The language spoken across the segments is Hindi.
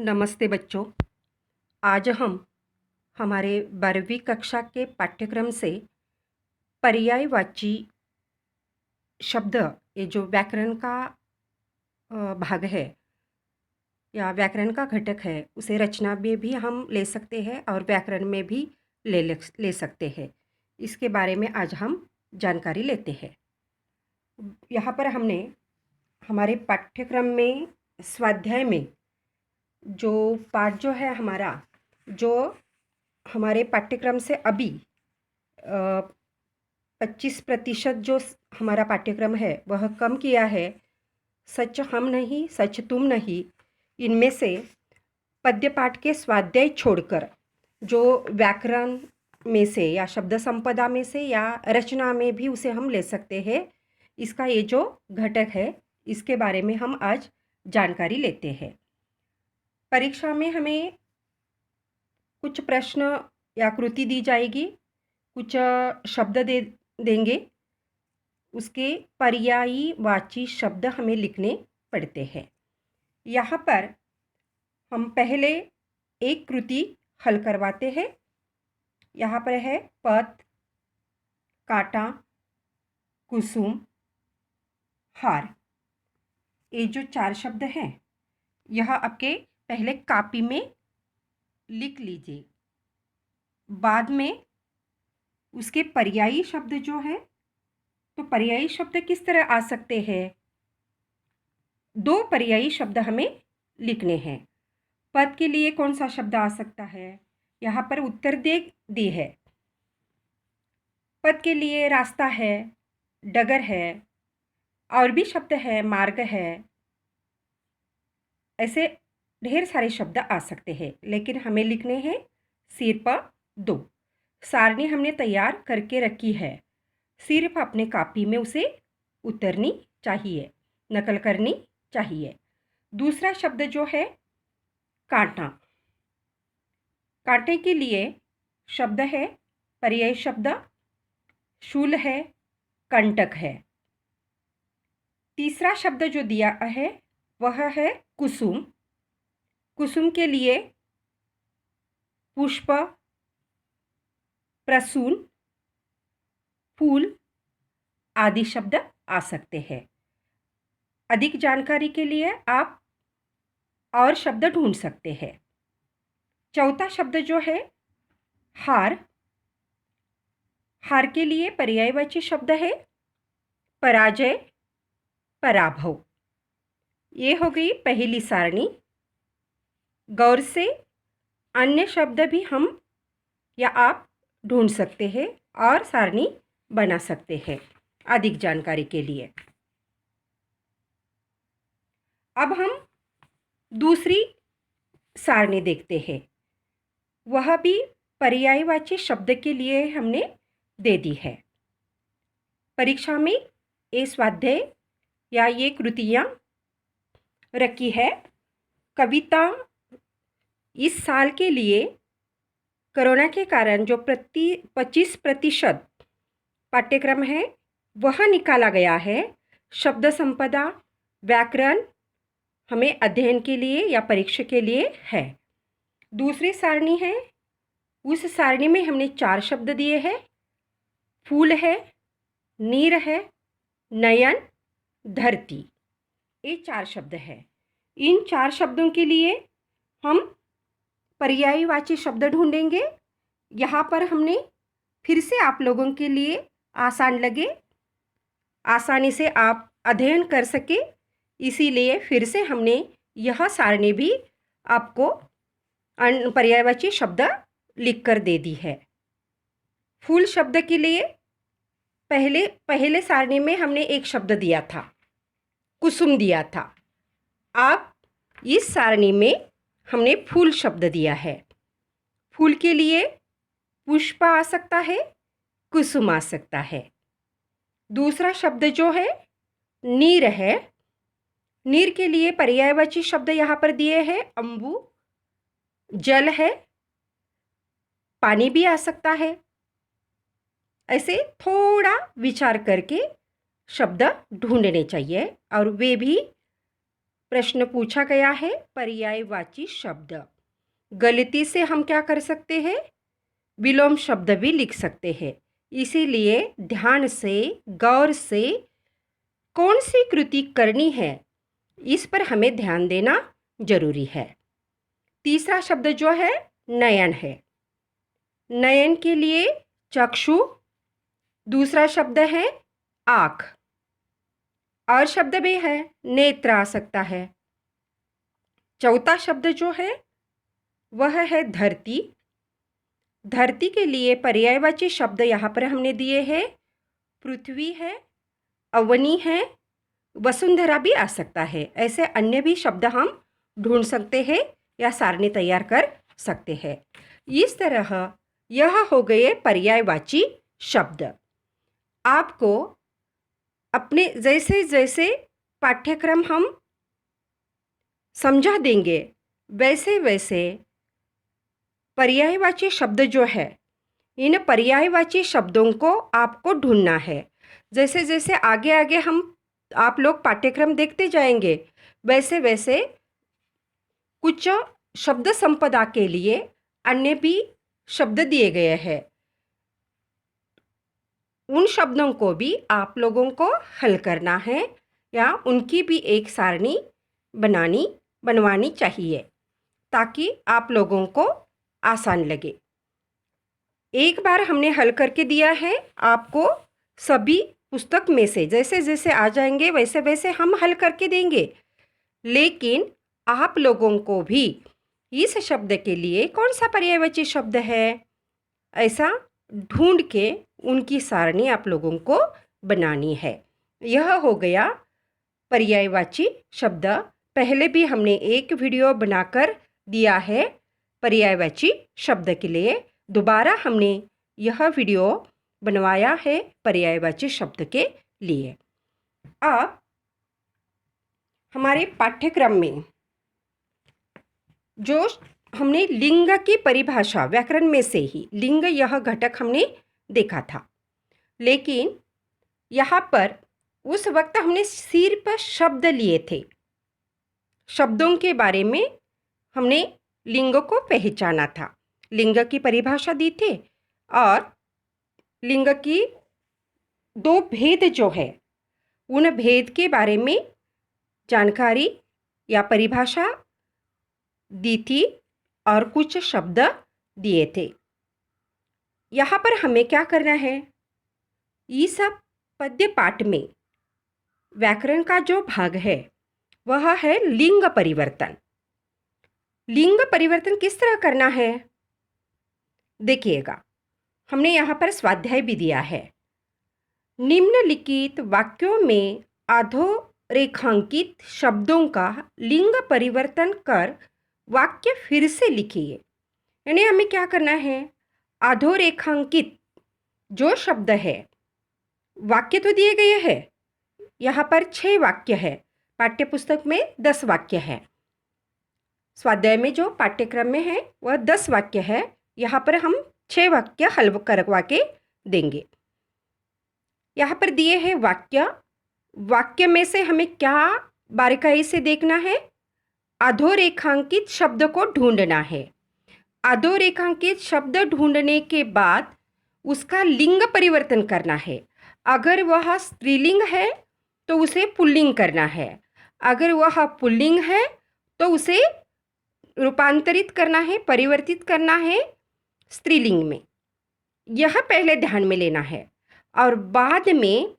नमस्ते बच्चों। आज हम हमारे 12वीं कक्षा के पाठ्यक्रम से पर्यायवाची शब्द, ये जो व्याकरण का भाग है या व्याकरण का घटक है, उसे रचना में भी हम ले सकते हैं और व्याकरण में भी ले सकते हैं। इसके बारे में आज हम जानकारी लेते हैं। यहाँ पर हमने हमारे पाठ्यक्रम में स्वाध्याय में जो पाठ जो है हमारा, जो हमारे पाठ्यक्रम से अभी 25% जो हमारा पाठ्यक्रम है वह कम किया है। सच हम नहीं, सच तुम नहीं, इनमें से पद्य पाठ के स्वाध्याय छोड़कर जो व्याकरण में से या शब्द संपदा में से या रचना में भी उसे हम ले सकते हैं। इसका ये जो घटक है, इसके बारे में हम आज जानकारी लेते हैं। परीक्षा में हमें कुछ प्रश्न या कृति दी जाएगी, कुछ शब्द देंगे, उसके पर्यायी वाची शब्द हमें लिखने पड़ते हैं। यहाँ पर हम पहले एक कृति हल करवाते हैं। यहाँ पर है पथ, कांटा, कुसुम, हार। ये जो 4 शब्द हैं, यह आपके पहले कॉपी में लिख लीजिए। बाद में उसके पर्यायी शब्द जो है, तो पर्यायी शब्द किस तरह आ सकते हैं? 2 पर्यायी शब्द हमें लिखने हैं। पद के लिए कौन सा शब्द आ सकता है? यहाँ पर उत्तर दी है। पद के लिए रास्ता है, डगर है, और भी शब्द है, मार्ग है। ऐसे ढेर सारे शब्द आ सकते हैं, लेकिन हमें लिखने हैं सिर्फ 2। सारणी हमने तैयार करके रखी है, सिर्फ अपने कॉपी में उसे उतरनी चाहिए, नकल करनी चाहिए। दूसरा शब्द जो है कांटा। कांटे के लिए शब्द है, पर्याय शब्द शूल है, कंटक है। तीसरा शब्द जो दिया है वह है कुसुम। कुसुम के लिए पुष्प, प्रसून, फूल आदि शब्द आ सकते हैं। अधिक जानकारी के लिए आप और शब्द ढूंढ सकते हैं। चौथा शब्द जो है हार। हार के लिए पर्यायवाची शब्द है पराजय, पराभव। ये हो गई पहली सारणी। गौर से अन्य शब्द भी हम या आप ढूंढ सकते हैं और सारणी बना सकते हैं अधिक जानकारी के लिए। अब हम दूसरी सारणी देखते हैं। वह भी पर्यायवाची शब्द के लिए हमने दे दी है। परीक्षा में ये स्वाध्याय या ये कृतियाँ रखी है। कविता इस साल के लिए कोरोना के कारण जो 25% पाठ्यक्रम है वह निकाला गया है। शब्द संपदा, व्याकरण हमें अध्ययन के लिए या परीक्षा के लिए है। दूसरी सारणी है, उस सारणी में हमने 4 शब्द दिए हैं। फूल है, नीर है, नयन, धरती। ये 4 शब्द है। इन 4 शब्दों के लिए हम पर्यायवाची शब्द ढूंढेंगे। यहाँ पर हमने फिर से आप लोगों के लिए आसान लगे, आसानी से आप अध्ययन कर सके, इसीलिए फिर से हमने यह सारणी भी आपको पर्यायवाची शब्द लिखकर दे दी है। फूल शब्द के लिए पहले सारणी में हमने एक शब्द दिया था, कुसुम दिया था। अब इस सारणी में हमने फूल शब्द दिया है। फूल के लिए पुष्प आ सकता है, कुसुम आ सकता है। दूसरा शब्द जो है नीर है। नीर के लिए पर्यायवाची शब्द यहाँ पर दिए हैं अंबु, जल है, पानी भी आ सकता है। ऐसे थोड़ा विचार करके शब्द ढूंढने चाहिए और वे भी प्रश्न पूछा गया है पर्यायवाची शब्द। गलती से हम क्या कर सकते हैं, विलोम शब्द भी लिख सकते हैं। इसीलिए ध्यान से, गौर से कौन सी कृति करनी है इस पर हमें ध्यान देना जरूरी है। तीसरा शब्द जो है नयन है। नयन के लिए चक्षु, दूसरा शब्द है आँख, और शब्द भी है नेत्र आ सकता है। चौथा शब्द जो है वह है धरती। धरती के लिए पर्यायवाची शब्द यहाँ पर हमने दिए हैं, पृथ्वी है, अवनी है, वसुंधरा भी आ सकता है। ऐसे अन्य भी शब्द हम ढूंढ सकते हैं या सारणी तैयार कर सकते हैं। इस तरह यह हो गए पर्यायवाची शब्द। आपको अपने जैसे जैसे पाठ्यक्रम हम समझा देंगे वैसे वैसे पर्यायवाची शब्द जो है, इन पर्यायवाची शब्दों को आपको ढूंढना है। जैसे जैसे आगे आगे आप लोग पाठ्यक्रम देखते जाएंगे वैसे वैसे कुछ शब्द संपदा के लिए अन्य भी शब्द दिए गए हैं। उन शब्दों को भी आप लोगों को हल करना है या उनकी भी एक सारणी बनवानी चाहिए ताकि आप लोगों को आसान लगे। एक बार हमने हल करके दिया है आपको, सभी पुस्तक में से जैसे जैसे आ जाएंगे वैसे वैसे हम हल करके देंगे। लेकिन आप लोगों को भी इस शब्द के लिए कौन सा पर्यायवाची शब्द है ऐसा ढूंढ के उनकी सारणी आप लोगों को बनानी है। यह हो गया पर्यायवाची शब्द। पहले भी हमने एक वीडियो बनाकर दिया है पर्यायवाची शब्द के लिए। दोबारा हमने यह वीडियो बनवाया है पर्यायवाची शब्द के लिए। अब हमारे पाठ्यक्रम में जो हमने लिंग की परिभाषा व्याकरण में से ही लिंग यह घटक हमने देखा था, लेकिन यहाँ पर उस वक्त हमने सिर्फ शब्द लिए थे। शब्दों के बारे में हमने लिंग को पहचाना था, लिंग की परिभाषा दी थी और लिंग की दो भेद जो है उन भेद के बारे में जानकारी या परिभाषा दी थी और कुछ शब्द दिए थे। यहाँ पर हमें क्या करना है, इस पद्य पाठ में व्याकरण का जो भाग है वह है लिंग परिवर्तन। लिंग परिवर्तन किस तरह करना है देखिएगा, हमने यहाँ पर स्वाध्याय भी दिया है। निम्नलिखित वाक्यों में अधोरेखांकित शब्दों का लिंग परिवर्तन कर वाक्य फिर से लिखिए। यानी हमें क्या करना है, अधोरेखांकित जो शब्द है, वाक्य तो दिए गए हैं, यहाँ पर 6 वाक्य है, पाठ्यपुस्तक में 10 वाक्य है, स्वाध्याय में जो पाठ्यक्रम में है वह 10 वाक्य है। यहाँ पर हम 6 वाक्य हल करवा के देंगे। यहाँ पर दिए हैं वाक्य, वाक्य में से हमें क्या बारीकाई से देखना है, अधोरेखांकित शब्द को ढूंढना है। अधोरेखांकित शब्द ढूंढने के बाद उसका लिंग परिवर्तन करना है। अगर वह स्त्रीलिंग है तो उसे पुल्लिंग करना है, अगर वह पुल्लिंग है तो उसे रूपांतरित करना है, परिवर्तित करना है स्त्रीलिंग में। यह पहले ध्यान में लेना है और बाद में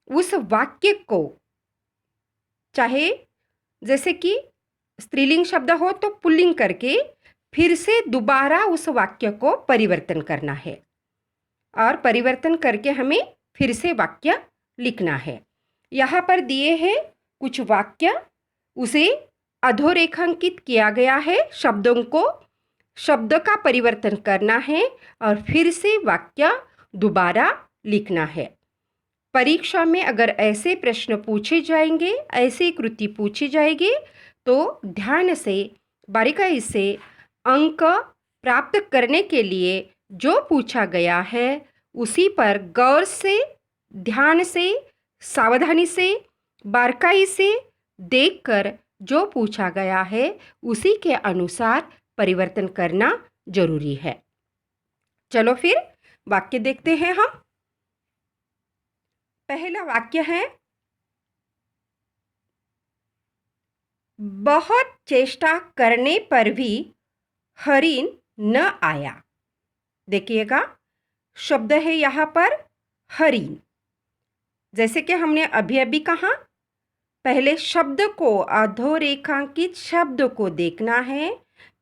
उस वाक्य को, चाहे जैसे कि स्त्रीलिंग शब्द हो तो पुल्लिंग करके फिर से दोबारा उस वाक्य को परिवर्तन करना है और परिवर्तन करके हमें फिर से वाक्य लिखना है। यहाँ पर दिए हैं कुछ वाक्य, उसे अधोरेखांकित किया गया है, शब्दों को, शब्द का परिवर्तन करना है और फिर से वाक्य दोबारा लिखना है। परीक्षा में अगर ऐसे प्रश्न पूछे जाएंगे, ऐसी कृति पूछी जाएगी तो ध्यान से, बारीकाई से अंक प्राप्त करने के लिए जो पूछा गया है उसी पर गौर से, ध्यान से, सावधानी से, बारीकाई से देखकर जो पूछा गया है उसी के अनुसार परिवर्तन करना जरूरी है। चलो फिर वाक्य देखते हैं हम। पहला वाक्य है, बहुत चेष्टा करने पर भी हरिण न आया। देखिएगा, शब्द है यहाँ पर हरिण। जैसे कि हमने अभी अभी कहा, पहले शब्द को, अधोरेखांकित शब्द को देखना है,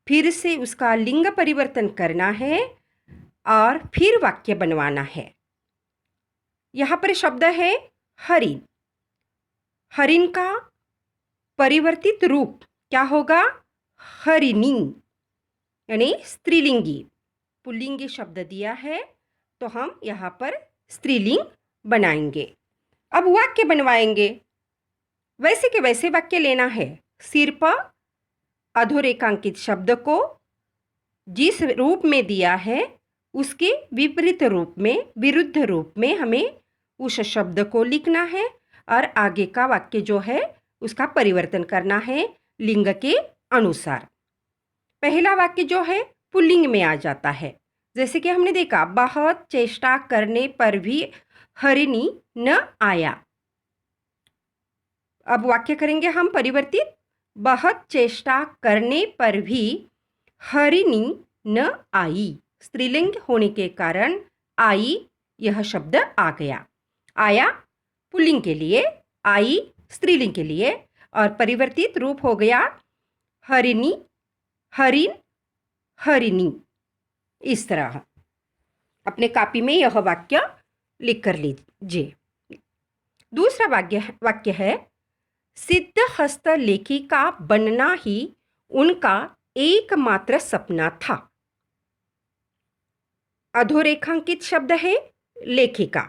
फिर से उसका लिंग परिवर्तन करना है और फिर वाक्य बनवाना है। यहाँ पर शब्द है हरिण। हरिण का परिवर्तित रूप क्या होगा? हरिणी, यानी स्त्रीलिंगी। पुल्लिंगी शब्द दिया है तो हम यहाँ पर स्त्रीलिंग बनाएंगे। अब वाक्य बनवाएंगे। वैसे के वैसे वाक्य लेना है। सिर्फ अधोरेखांकित शब्द को जिस रूप में दिया है उसके विपरीत रूप में, विरुद्ध रूप में हमें उस शब्द को लिखना है और आगे का वाक्य जो है उसका परिवर्तन करना है लिंग के अनुसार। पहला वाक्य जो है पुल्लिंग में आ जाता है। जैसे कि हमने देखा, बहुत चेष्टा करने पर भी हरिणी न आया। अब वाक्य करेंगे हम परिवर्तित। बहुत चेष्टा करने पर भी हरिणी न आई। स्त्रीलिंग होने के कारण आई यह शब्द आ गया। आया पुल्लिंग के लिए, आई स्त्रीलिंग के लिए, और परिवर्तित रूप हो गया हरिणी, हरिण, हरिणी। इस तरह अपने कॉपी में यह वाक्य लिख कर लीजिए। दूसरा वाक्य है, सिद्धहस्त लेखिका बनना ही उनका एकमात्र सपना था। अधोरेखांकित शब्द है लेखिका।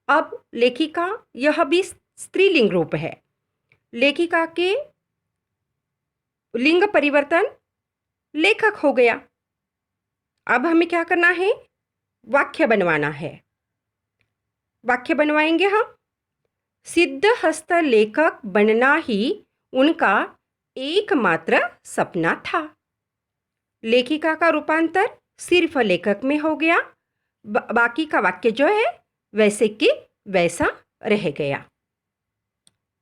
अब लेखिका यह भी स्त्रीलिंग रूप है। लेखिका के लिंग परिवर्तन लेखक हो गया। अब हमें क्या करना है? वाक्य बनवाना है। वाक्य बनवाएंगे हम। सिद्धहस्त लेखक बनना ही उनका एकमात्र सपना था। लेखिका का रूपांतर सिर्फ लेखक में हो गया। बाकी का वाक्य जो है वैसे कि वैसा रह गया।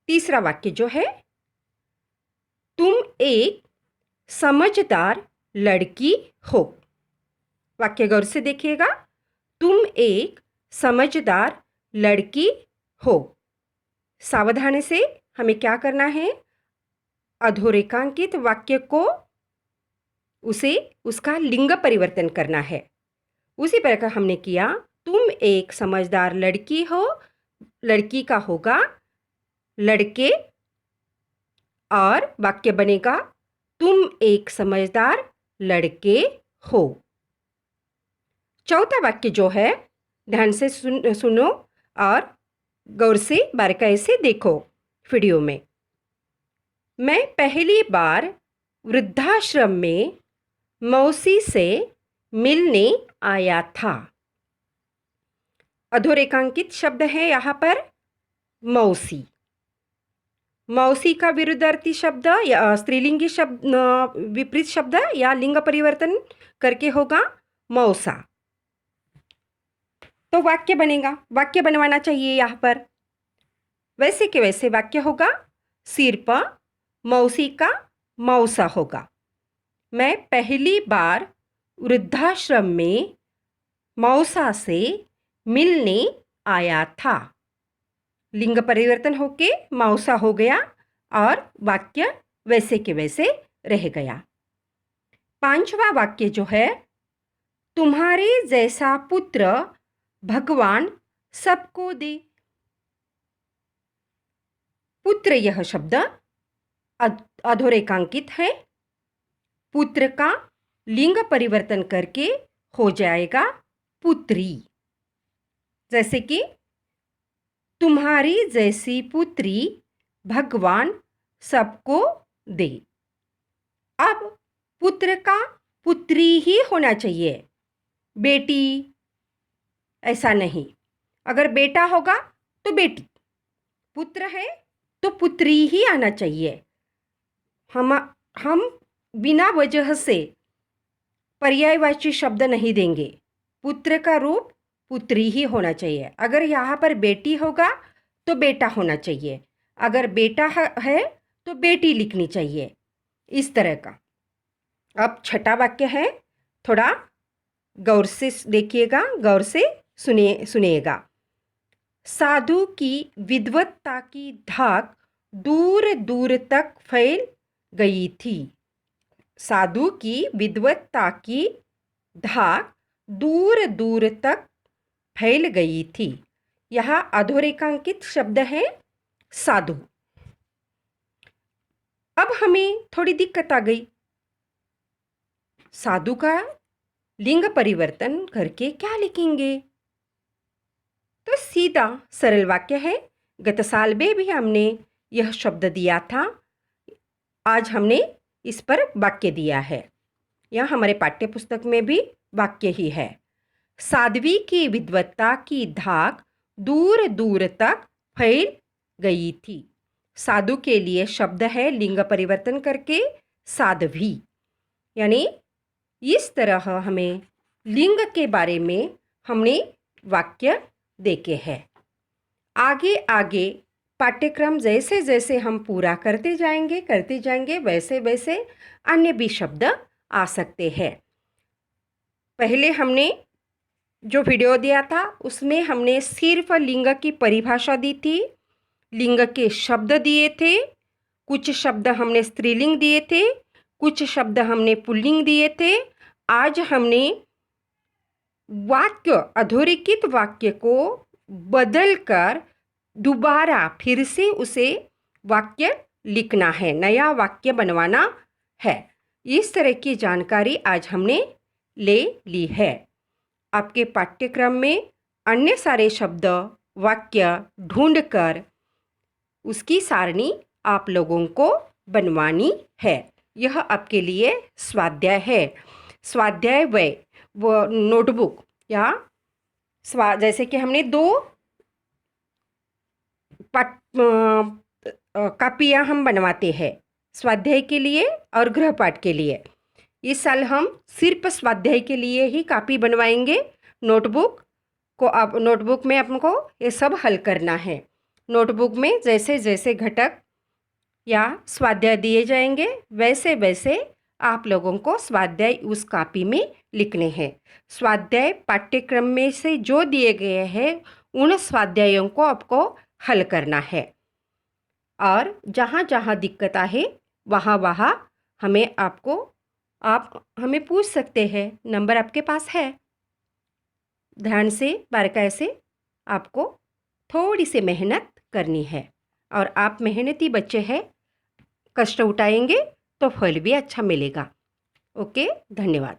तीसरा वाक्य जो है, तुम एक समझदार लड़की हो। वाक्य गौर से देखिएगा। तुम एक समझदार लड़की हो। सावधानी से हमें क्या करना है? अधोरेखांकित वाक्य को उसका लिंग परिवर्तन करना है। उसी प्रकार हमने किया। तुम एक समझदार लड़की हो, लड़की का होगा लड़के, और वाक्य बनेगा तुम एक समझदार लड़के हो। चौथा वाक्य जो है, ध्यान से सुनो और गौर से बारीकाई से देखो वीडियो में। मैं पहली बार वृद्धाश्रम में मौसी से मिलने आया था। अधोरेखांकित शब्द है यहाँ पर मौसी। मौसी का विरुद्धार्थी शब्द या स्त्रीलिंगी शब्द, विपरीत शब्द या लिंग परिवर्तन करके होगा मौसा। तो वाक्य बनेगा। वाक्य बनवाना चाहिए यहाँ पर। वैसे के वैसे वाक्य होगा। सिर्फ मौसी का मौसा होगा। मैं पहली बार वृद्धाश्रम में मौसा से मिलने आया था। लिंग परिवर्तन होके मौसा हो गया और वाक्य वैसे के वैसे रह गया। पांचवा वाक्य जो है, तुम्हारे जैसा पुत्र भगवान सबको दे। पुत्र यह शब्द अधोरेखांकित है। पुत्र का लिंग परिवर्तन करके हो जाएगा पुत्री। जैसे कि तुम्हारी जैसी पुत्री भगवान सबको दे। अब पुत्र का पुत्री ही होना चाहिए, बेटी ऐसा नहीं। अगर बेटा होगा तो बेटी, पुत्र है तो पुत्री ही आना चाहिए। हम बिना वजह से पर्यायवाची शब्द नहीं देंगे। पुत्र का रूप पुत्री ही होना चाहिए। अगर यहाँ पर बेटी होगा तो बेटा होना चाहिए, अगर बेटा है तो बेटी लिखनी चाहिए, इस तरह का। अब छठा वाक्य है, थोड़ा गौर से देखिएगा, गौर से सुनिएगा। साधु की विद्वत्ता की धाक दूर दूर तक फैल गई थी। साधु की विद्वत्ता की धाक दूर दूर तक फैल गई थी। यहाँ अधोरेखांकित शब्द है साधु। अब हमें थोड़ी दिक्कत आ गई, साधु का लिंग परिवर्तन करके क्या लिखेंगे? तो सीधा सरल वाक्य है। गत साल में भी हमने यह शब्द दिया था, आज हमने इस पर वाक्य दिया है। यह हमारे पाठ्य पुस्तक में भी वाक्य ही है। साध्वी की विद्वत्ता की धाक दूर दूर तक फैल गई थी। साधु के लिए शब्द है लिंग परिवर्तन करके साध्वी, यानी इस तरह हमें लिंग के बारे में हमने वाक्य देखे हैं। आगे आगे पाठ्यक्रम जैसे जैसे हम पूरा करते जाएंगे वैसे वैसे अन्य भी शब्द आ सकते हैं। पहले हमने जो वीडियो दिया था उसमें हमने सिर्फ लिंग की परिभाषा दी थी, लिंग के शब्द दिए थे, कुछ शब्द हमने स्त्रीलिंग दिए थे, कुछ शब्द हमने पुल्लिंग दिए थे। आज हमने वाक्य, अधोरेखित वाक्य को बदलकर दोबारा फिर से उसे वाक्य लिखना है, नया वाक्य बनवाना है। इस तरह की जानकारी आज हमने ले ली है। आपके पाठ्यक्रम में अन्य सारे शब्द वाक्य ढूंढकर उसकी सारणी आप लोगों को बनवानी है। यह आपके लिए स्वाध्याय है। स्वाध्याय वो नोटबुक या जैसे कि हमने 2 कापियाँ हम बनवाते हैं, स्वाध्याय के लिए और गृहपाठ के लिए। इस साल हम सिर्फ स्वाध्याय के लिए ही कापी बनवाएंगे। नोटबुक में आपको ये सब हल करना है। नोटबुक में जैसे जैसे घटक या स्वाध्याय दिए जाएंगे वैसे वैसे आप लोगों को स्वाध्याय उस कापी में लिखने हैं। स्वाध्याय पाठ्यक्रम में से जो दिए गए हैं उन स्वाध्यायों को आपको हल करना है, और जहाँ जहाँ दिक्कत आए वहाँ आप हमें पूछ सकते हैं। नंबर आपके पास है। ध्यान से बारीकाई से आपको थोड़ी सी मेहनत करनी है, और आप मेहनती बच्चे हैं, कष्ट उठाएंगे तो फल भी अच्छा मिलेगा। ओके, धन्यवाद।